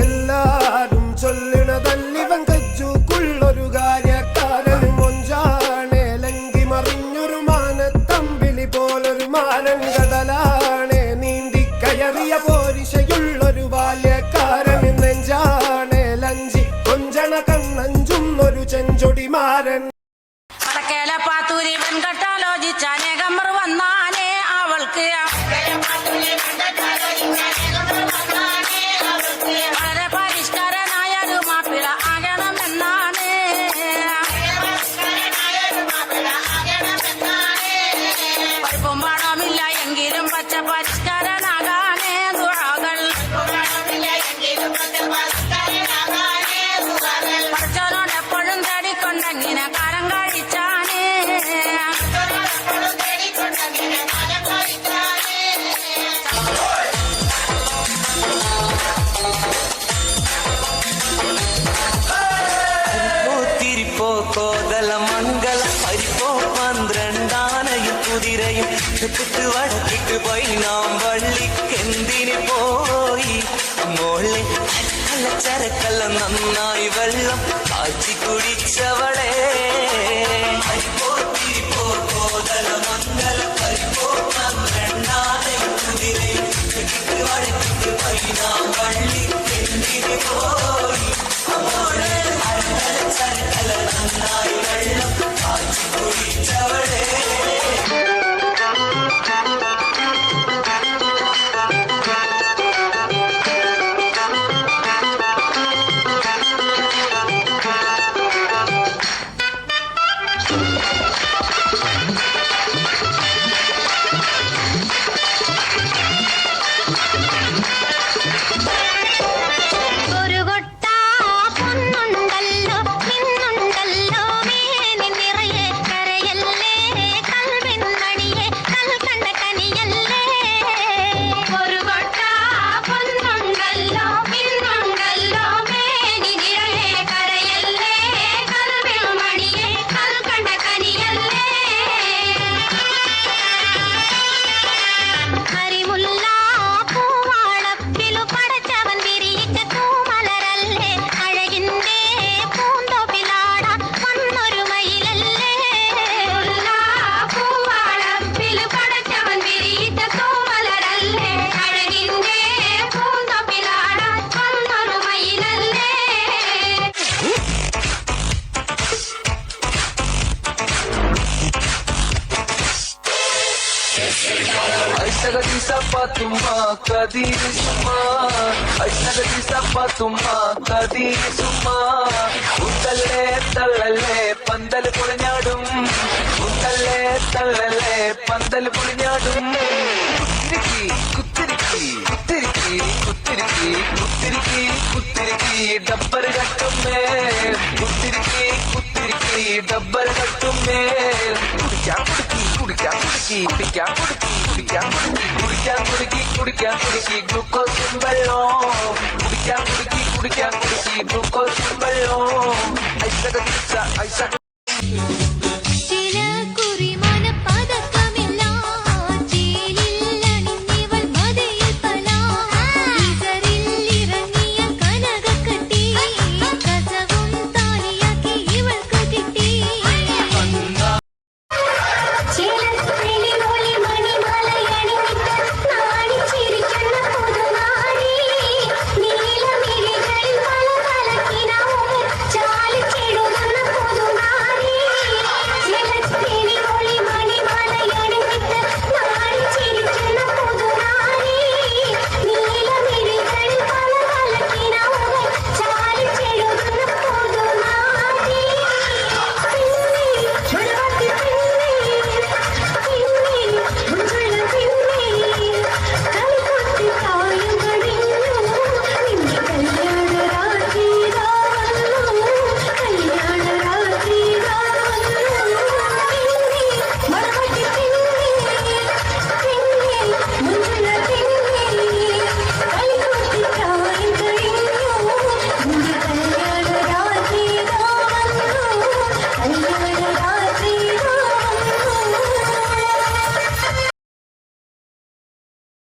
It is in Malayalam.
എല്ലാരും ചൊല്ലണതല്ലിവൻ കച്ചുക്കുള്ളൊരു കാര്യക്കാരൻ മൊഞ്ചാണേ ലങ്കി മറിഞ്ഞൊരു മാനത്തമ്പിളി പോലൊരു മാനൻ കടലാണേ നീന്തി കയറിയ പോരിശയുള്ളൊരു ബാല്യക്കാരൻ നെഞ്ചാണേ ലഞ്ചി കൊഞ്ചണ കണ്ണഞ്ചും ഒരു ചെഞ്ചൊടിമാരൻ പാത്തൂരി വെങ്കട്ടാലോചിച്ചാനേകമ്മർ വന്നാനേ അവൾക്ക് വളരെ പരിഷ്കാരനായൊരു മാപ്പിള ആകണമെന്നാണ് പഠിപ്പും പണമില്ല എങ്കിലും പച്ച പരിഷ്കാരനാകാനേ ദുആകൾ പഠിച്ചവനോട് എപ്പോഴും തേടിക്കൊണ്ടെങ്ങനെ കാരം കഴിച്ചാനേ കോതല മംഗള പരിപ്പോ 12 കുതിരയും തെക്കിട്ട് വടക്കിട്ട് പോയി നാം വള്ളിക്കെന്തിന് പോയി മോളെ ചരക്കല്ല നന്നായി വെള്ളം കാച്ചി കുടിച്ചവളെ പരിപ്പോ തിരിപ്പോ കോതല മംഗള പരിപ്പോ 12 കുതിരയും തെക്കിട്ട് വടക്കിട്ട് പോയി നാം വള്ളിക്കെന്തിന് പോയി മോളെ ചരക്കല്ല നന്നായി വെള്ളം കാച്ചി കുടിച്ചവളെ ऐसा गदी सपतुमा कदी सुमा ऐसा गदी सपतुमा कदी सुमा उतले तल्लले पंदल पुळഞ്ഞാടും उतले तल्लले पंदल पुळഞ്ഞാടും കുത്തിരിക്കി കുത്തിരിക്കി കുത്തിരിക്കി കുത്തിരിക്കി കുത്തിരിക്കി ഡബ്ബർ കട്ടുമേ കുത്തിരിക്കി കുത്തിരിക്കി ഡബ്ബർ കട്ടുമേ കുടിക്കാൻ കുടുക്കി കുടിക്കാൻ കുടുക്കി കുടിക്കാൻ കുടുക്കി കുടിക്കാൻ കുടുക്കി കുടിക്കാൻ കുടുക്കി കുടിക്കാൻ കുടുക്കി ഗ്ലൂക്കോസും വെള്ളം കുടിക്കാൻ കുടുക്കി കുടിക്കാൻ കുടുക്കി ഗ്ലൂക്കോസും വെള്ളം ഐസക ഐസക